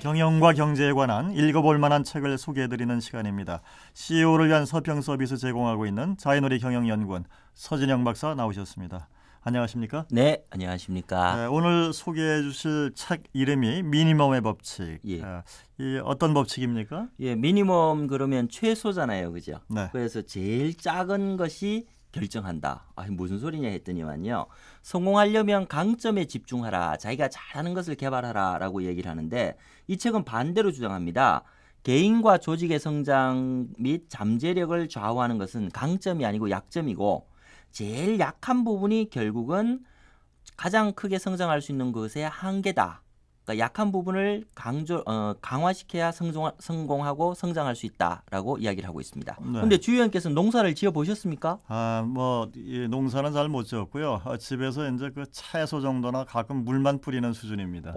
경영과 경제에 관한 읽어볼 만한 책을 소개해드리는 시간입니다. CEO를 위한 서평 서비스 제공하고 있는 자이너리 경영연구원 서진영 박사 나오셨습니다. 안녕하십니까? 네, 안녕하십니까? 네, 오늘 소개해 주실 책 이름이 미니멈의 법칙. 예. 이 어떤 법칙입니까? 예, 미니멈 그러면 최소잖아요, 그죠? 네. 그래서 제일 작은 것이 결정한다. 무슨 소리냐 했더니만요. 성공하려면 강점에 집중하라. 자기가 잘하는 것을 개발하라라고 얘기를 하는데 이 책은 반대로 주장합니다. 개인과 조직의 성장 및 잠재력을 좌우하는 것은 강점이 아니고 약점이고 제일 약한 부분이 결국은 가장 크게 성장할 수 있는 것의 한계다. 그러니까 약한 부분을 강화시켜야 성공하고 성장할 수 있다라고 이야기를 하고 있습니다. 그런데 주 의원께서는 농사를 지어 보셨습니까? 이 농사는 잘 못 지었고요. 집에서 이제 그 채소 정도나 가끔 물만 뿌리는 수준입니다.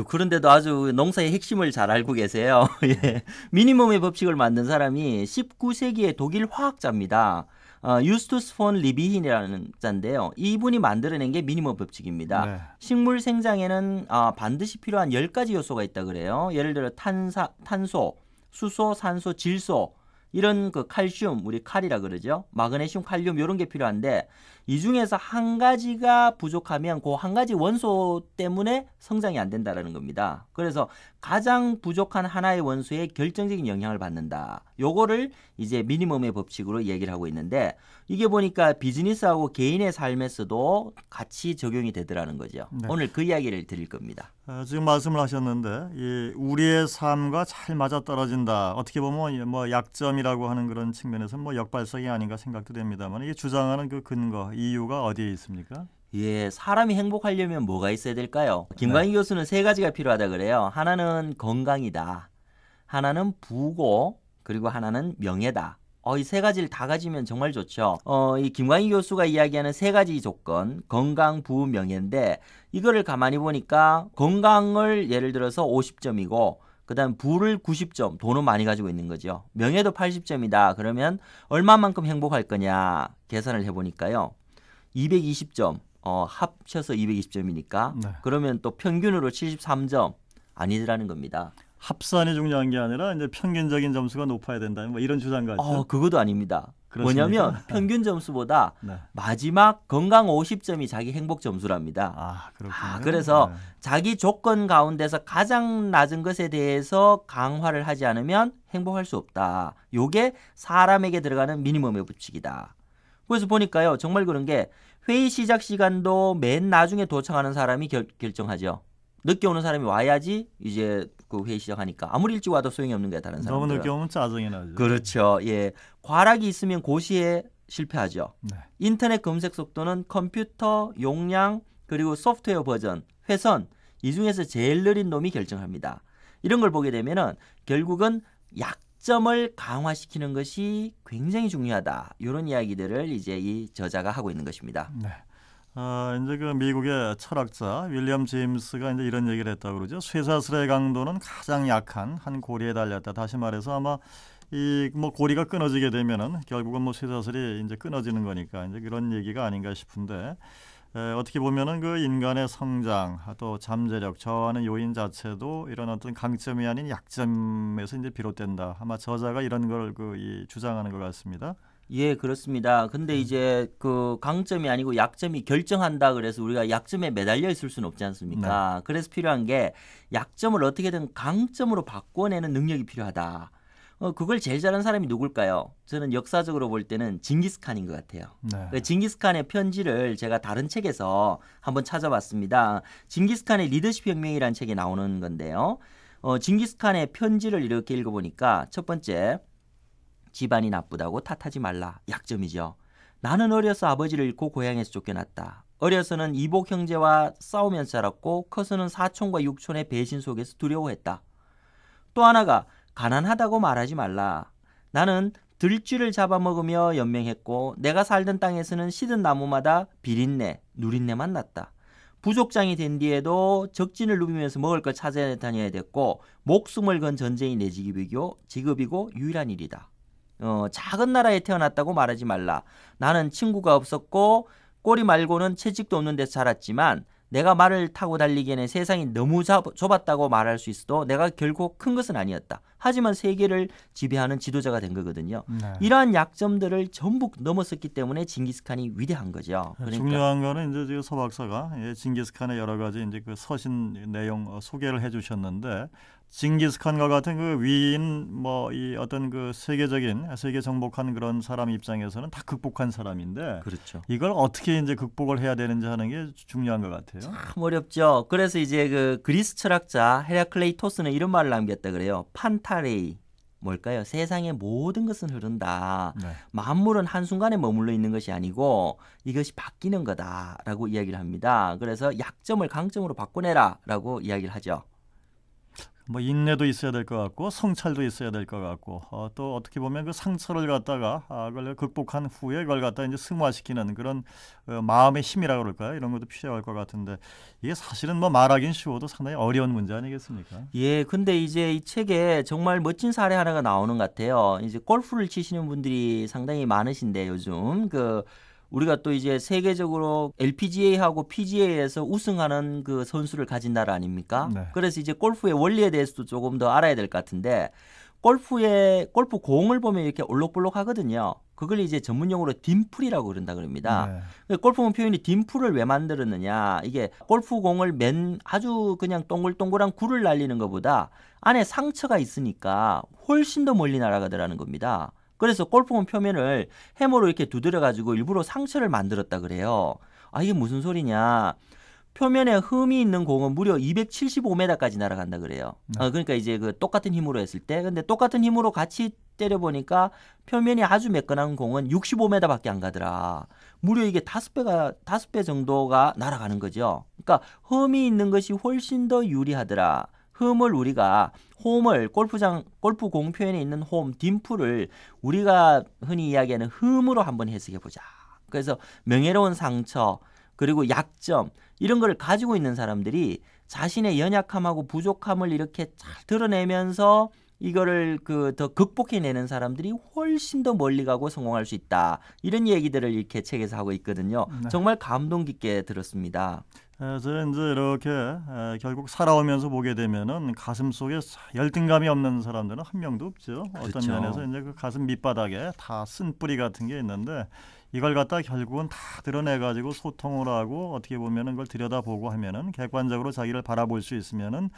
그런데도 아주 농사의 핵심을 잘 알고 계세요. 예. 미니멈의 법칙을 만든 사람이 19세기의 독일 화학자입니다. 유스투스 폰 리비힌이라는 자인데요. 이분이 만들어낸 게 미니멈 법칙입니다. 네. 식물 생장에는 반드시 필요한 10가지 요소가 있다 그래요. 예를 들어 탄소, 수소, 산소, 질소 이런 그 칼슘, 우리 칼이라 그러죠. 마그네슘, 칼륨 이런 게 필요한데 이 중에서 한 가지가 부족하면 그 한 가지 원소 때문에 성장이 안 된다라는 겁니다. 그래서 가장 부족한 하나의 원소에 결정적인 영향을 받는다. 요거를 이제 미니멈의 법칙으로 얘기를 하고 있는데 이게 보니까 비즈니스하고 개인의 삶에서도 같이 적용이 되더라는 거죠. 네. 오늘 그 이야기를 드릴 겁니다. 지금 말씀을 하셨는데 우리의 삶과 잘 맞아떨어진다. 어떻게 보면 뭐 약점이라고 하는 그런 측면에서 뭐 역발상이 아닌가 생각도 됩니다만 이게 주장하는 그 근거, 이유가 어디에 있습니까? 예, 사람이 행복하려면 뭐가 있어야 될까요? 김광희 교수는 세 가지가 필요하다 그래요. 하나는 건강이다. 하나는 부고, 그리고 하나는 명예다. 이 세 가지를 다 가지면 정말 좋죠. 이 김광희 교수가 이야기하는 세 가지 조건, 건강, 부, 명예인데 이거를 가만히 보니까 건강을 예를 들어서 50점이고 그다음 부를 90점, 돈은 많이 가지고 있는 거죠. 명예도 80점이다. 그러면 얼마만큼 행복할 거냐 계산을 해보니까요. 220점, 합쳐서 220점이니까 네. 그러면 또 평균으로 73점 아니더라는 겁니다. 합산이 중요한 게 아니라 이제 평균적인 점수가 높아야 된다. 뭐 이런 주장 같죠? 그것도 아닙니다. 그렇습니까? 뭐냐면 평균 점수보다 네. 마지막 건강 50점이 자기 행복 점수랍니다. 그렇군요. 그래서 네. 자기 조건 가운데서 가장 낮은 것에 대해서 강화를 하지 않으면 행복할 수 없다. 요게 사람에게 들어가는 미니멈의 법칙이다. 그래서 보니까요. 정말 그런 게 회의 시작 시간도 맨 나중에 도착하는 사람이 결정하죠. 늦게 오는 사람이 와야지 이제 그 회의 시작하니까 아무리 일찍 와도 소용이 없는 거야 다른 사람들은. 너무 늦게 오면 짜증이 나죠. 그렇죠. 예, 과락이 있으면 고시에 실패하죠. 네. 인터넷 검색 속도는 컴퓨터 용량 그리고 소프트웨어 버전, 회선 이 중에서 제일 느린 놈이 결정합니다. 이런 걸 보게 되면은 결국은 약점을 강화시키는 것이 굉장히 중요하다. 이런 이야기들을 이제 이 저자가 하고 있는 것입니다. 네. 이제 그 미국의 철학자 윌리엄 제임스가 이제 이런 얘기를 했다고 그러죠. 쇠사슬의 강도는 가장 약한 한 고리에 달렸다. 다시 말해서 아마 이 뭐 고리가 끊어지게 되면은 결국은 뭐 쇠사슬이 이제 끊어지는 거니까 이제 그런 얘기가 아닌가 싶은데 어떻게 보면은 그 인간의 성장 또 잠재력 저하는 요인 자체도 이런 어떤 강점이 아닌 약점에서 이제 비롯된다. 아마 저자가 이런 걸 주장하는 것 같습니다. 예, 그렇습니다. 근데 이제 그 강점이 아니고 약점이 결정한다 그래서 우리가 약점에 매달려 있을 수는 없지 않습니까? 네. 그래서 필요한 게 약점을 어떻게든 강점으로 바꿔내는 능력이 필요하다. 그걸 제일 잘하는 사람이 누굴까요? 저는 역사적으로 볼 때는 징기스칸인 것 같아요. 네. 징기스칸의 편지를 제가 다른 책에서 한번 찾아봤습니다. 징기스칸의 리더십 혁명이라는 책에 나오는 건데요. 징기스칸의 편지를 이렇게 읽어보니까 첫 번째, 집안이 나쁘다고 탓하지 말라. 약점이죠. 나는 어려서 아버지를 잃고 고향에서 쫓겨났다. 어려서는 이복 형제와 싸우면서 자랐고 커서는 사촌과 육촌의 배신 속에서 두려워했다. 또 하나가 가난하다고 말하지 말라. 나는 들쥐를 잡아먹으며 연명했고 내가 살던 땅에서는 시든 나무마다 비린내, 누린내만 났다. 부족장이 된 뒤에도 적진을 누비면서 먹을 걸 찾아다녀야 됐고 목숨을 건 전쟁이 내 직업이고 유일한 일이다. 작은 나라에 태어났다고 말하지 말라. 나는 친구가 없었고 꼬리 말고는 채찍도 없는 데서 자랐지만 내가 말을 타고 달리기에는 세상이 너무 좁았다고 말할 수 있어도 내가 결코 큰 것은 아니었다. 하지만 세계를 지배하는 지도자가 된 거거든요. 네. 이러한 약점들을 전부 넘었었기 때문에 징기스칸이 위대한 거죠. 그러니까 중요한 거는 이제 지금 서 박사가 징기스칸의 여러 가지 이제 그 서신 내용 소개를 해주셨는데 징기스칸과 같은 그 위인 뭐 이 어떤 그 세계 정복한 그런 사람 입장에서는 다 극복한 사람인데 그렇죠. 이걸 어떻게 이제 극복을 해야 되는지 하는 게 중요한 것 같아요. 참 어렵죠. 그래서 이제 그 그리스 철학자 헤라클레이토스는 이런 말을 남겼다 그래요. 판타레이. 뭘까요? 세상의 모든 것은 흐른다. 네. 만물은 한순간에 머물러 있는 것이 아니고 이것이 바뀌는 거다라고 이야기를 합니다. 그래서 약점을 강점으로 바꿔내라라고 이야기를 하죠. 뭐 인내도 있어야 될 것 같고 성찰도 있어야 될 것 같고 또 어떻게 보면 그 상처를 갖다가 그걸 극복한 후에 그걸 갖다 이제 승화시키는 그런 마음의 힘이라고 그럴까요? 이런 것도 필요할 것 같은데 이게 사실은 뭐 말하긴 쉬워도 상당히 어려운 문제 아니겠습니까? 예, 근데 이제 이 책에 정말 멋진 사례 하나가 나오는 것 같아요. 이제 골프를 치시는 분들이 상당히 많으신데 요즘 우리가 또 이제 세계적으로 LPGA하고 PGA에서 우승하는 그 선수를 가진 나라 아닙니까? 네. 그래서 이제 골프의 원리에 대해서도 조금 더 알아야 될 것 같은데 골프 공을 보면 이렇게 올록볼록 하거든요. 그걸 이제 전문용어로 딤플이라고 그런다 그럽니다. 네. 골프공 표현이 딤플을 왜 만들었느냐? 이게 골프공을 아주 그냥 동글동글한 굴을 날리는 것보다 안에 상처가 있으니까 훨씬 더 멀리 날아가더라는 겁니다. 그래서 골프공 표면을 해머로 이렇게 두드려가지고 일부러 상처를 만들었다 그래요. 이게 무슨 소리냐? 표면에 흠이 있는 공은 무려 275m까지 날아간다 그래요. 네. 그러니까 이제 그 똑같은 힘으로 했을 때, 근데 똑같은 힘으로 같이 때려보니까 표면이 아주 매끈한 공은 65m밖에 안 가더라. 무려 이게 5배 정도가 날아가는 거죠. 그러니까 흠이 있는 것이 훨씬 더 유리하더라. 골프공 표현에 있는 홈, 딤플을 우리가 흔히 이야기하는 흠으로 한번 해석해 보자. 그래서 명예로운 상처, 그리고 약점, 이런 걸 가지고 있는 사람들이 자신의 연약함하고 부족함을 이렇게 잘 드러내면서 이거를 더 극복해내는 사람들이 훨씬 더 멀리 가고 성공할 수 있다. 이런 얘기들을 이렇게 책에서 하고 있거든요. 네. 정말 감동 깊게 들었습니다. 그래서 이제 이렇게 결국 살아오면서 보게 되면은 가슴 속에 열등감이 없는 사람들은 한 명도 없죠. 어떤 그렇죠. 면에서 이제 그 가슴 밑바닥에 다 쓴뿌리 같은 게 있는데 이걸 갖다 결국은 다 드러내 가지고 소통을 하고 어떻게 보면은 그걸 들여다보고 하면은 객관적으로 자기를 바라볼 수 있으면은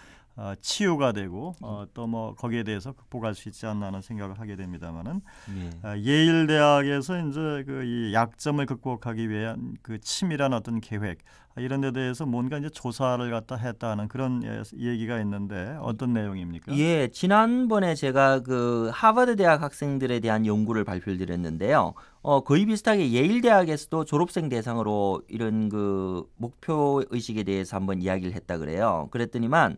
치유가 되고 또 뭐 거기에 대해서 극복할 수 있지 않나 하는 생각을 하게 됩니다만은 예. 예일 대학에서 이제 그 이 약점을 극복하기 위한 그 치밀한 어떤 계획 이런 데 대해서 뭔가 이제 조사를 갖다 했다는 그런 얘기가 있는데 어떤 내용입니까? 예, 지난번에 제가 그 하버드 대학 학생들에 대한 연구를 발표를 드렸는데요. 거의 비슷하게 예일 대학에서도 졸업생 대상으로 이런 그 목표 의식에 대해서 한번 이야기를 했다 그래요. 그랬더니만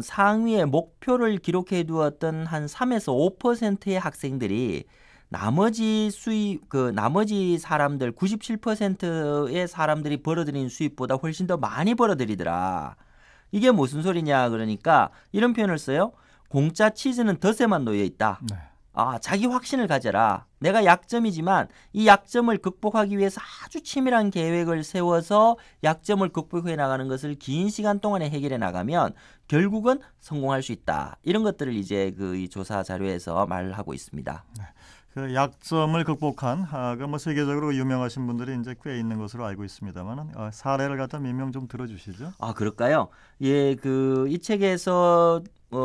상위에 목표를 기록해 두었던 한 3에서 5%의 학생들이 나머지 사람들 97%의 사람들이 벌어들인 수입보다 훨씬 더 많이 벌어들이더라. 이게 무슨 소리냐 그러니까 이런 표현을 써요. 공짜 치즈는 덫에만 놓여 있다. 네. 자기 확신을 가져라. 내가 약점이지만 이 약점을 극복하기 위해서 아주 치밀한 계획을 세워서 약점을 극복해 나가는 것을 긴 시간 동안에 해결해 나가면 결국은 성공할 수 있다. 이런 것들을 이제 이 조사 자료에서 말을 하고 있습니다. 그 약점을 극복한 뭐 세계적으로 유명하신 분들이 이제 꽤 있는 것으로 알고 있습니다만 사례를 갖다 몇 명 좀 들어주시죠. 그럴까요? 예, 이 책에서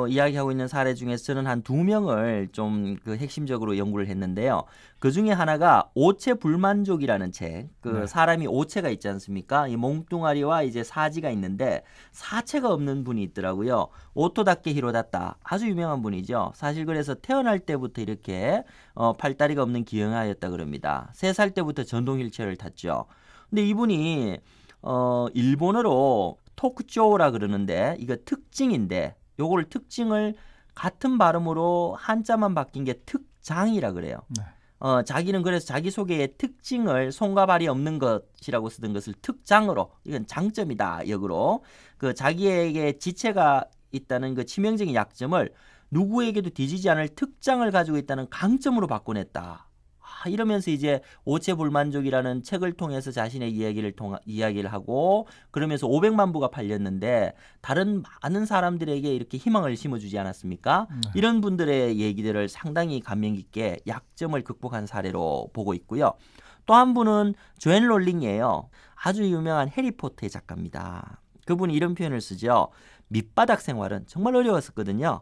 이야기하고 있는 사례 중에서 저는 한 2명을 좀 핵심적으로 연구를 했는데요. 그 중에 하나가 오체 불만족이라는 책. 네. 사람이 오체가 있지 않습니까? 이 몸뚱아리와 이제 사지가 있는데 사체가 없는 분이 있더라고요. 오토다케 히로다타. 아주 유명한 분이죠. 사실 그래서 태어날 때부터 이렇게 팔다리가 없는 기형아였다 그럽니다. 3살 때부터 전동 휠체어를 탔죠. 근데 이분이 일본어로 토크쇼라 그러는데 이거 특징인데 요걸 특징을 같은 발음으로 한자만 바뀐 게 특장이라 그래요. 네. 자기는 그래서 자기 소개의 특징을 손과 발이 없는 것이라고 쓰던 것을 특장으로 이건 장점이다 역으로 자기에게 지체가 있다는 그 치명적인 약점을 누구에게도 뒤지지 않을 특장을 가지고 있다는 강점으로 바꿔냈다. 이러면서 이제 오체불만족이라는 책을 통해서 자신의 이야기를 하고 그러면서 500만 부가 팔렸는데 다른 많은 사람들에게 이렇게 희망을 심어주지 않았습니까? 이런 분들의 얘기들을 상당히 감명 깊게 약점을 극복한 사례로 보고 있고요. 또 한 분은 조앤 롤링이에요. 아주 유명한 해리포터의 작가입니다. 그분이 이런 표현을 쓰죠. 밑바닥 생활은 정말 어려웠었거든요.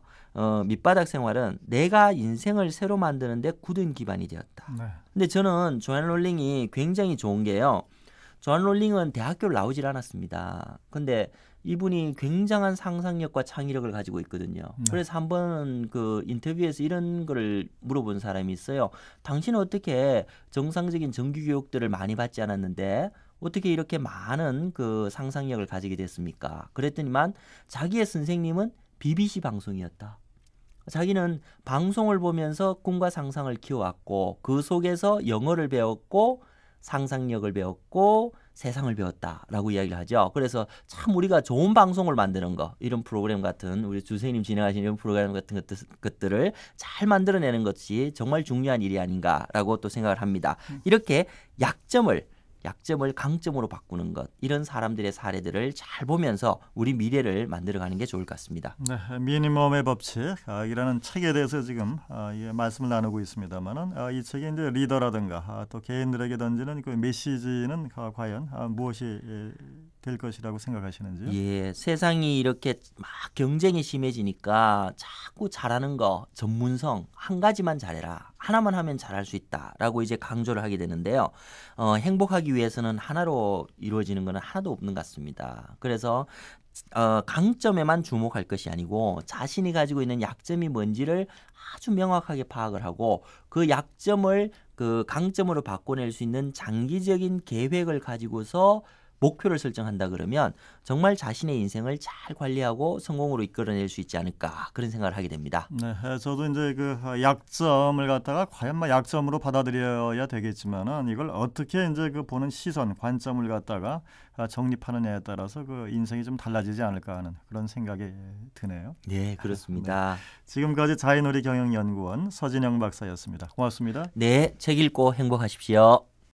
밑바닥 생활은 내가 인생을 새로 만드는데 굳은 기반이 되었다. 네. 근데 저는 조앤 롤링이 굉장히 좋은 게요. 조앤 롤링은 대학교를 나오질 않았습니다. 근데 이분이 굉장한 상상력과 창의력을 가지고 있거든요. 그래서 한번 그 인터뷰에서 이런 거를 물어본 사람이 있어요. 당신은 어떻게 정상적인 정규 교육들을 많이 받지 않았는데 어떻게 이렇게 많은 그 상상력을 가지게 됐습니까? 그랬더니만 자기의 선생님은 BBC 방송이었다. 자기는 방송을 보면서 꿈과 상상을 키워왔고 그 속에서 영어를 배웠고 상상력을 배웠고 세상을 배웠다라고 이야기를 하죠. 그래서 참 우리가 좋은 방송을 만드는 거, 이런 프로그램 같은 우리 주 선생님 진행하시는 이런 프로그램 같은 것들을 잘 만들어내는 것이 정말 중요한 일이 아닌가라고 또 생각을 합니다. 이렇게 약점을 강점으로 바꾸는 것, 이런 사람들의 사례들을 잘 보면서 우리 미래를 만들어가는 게 좋을 것 같습니다. 네, 미니멈의 법칙이라는 책에 대해서 지금 말씀을 나누고 있습니다만은 이 책이 이제 리더라든가 또 개인들에게 던지는 그 메시지는 과연 무엇이 될 것이라고 생각하시는지요? 예, 세상이 이렇게 막 경쟁이 심해지니까 자꾸 잘하는 거, 전문성 한 가지만 잘해라, 하나만 하면 잘할 수 있다라고 이제 강조를 하게 되는데요. 행복하기 위해서는 하나로 이루어지는 것은 하나도 없는 것 같습니다. 그래서 강점에만 주목할 것이 아니고 자신이 가지고 있는 약점이 뭔지를 아주 명확하게 파악을 하고 그 약점을 그 강점으로 바꿔낼 수 있는 장기적인 계획을 가지고서 목표를 설정한다 그러면 정말 자신의 인생을 잘 관리하고 성공으로 이끌어낼 수 있지 않을까, 그런 생각을 하게 됩니다. 네, 저도 이제 그 약점을 갖다가 과연 약점으로 받아들여야 되겠지만은 이걸 어떻게 이제 그 보는 시선, 관점을 갖다가 정립하느냐에 따라서 그 인생이 좀 달라지지 않을까 하는 그런 생각이 드네요. 네, 그렇습니다. 지금까지 자인우리 경영연구원 서진영 박사였습니다. 고맙습니다. 네, 책 읽고 행복하십시오.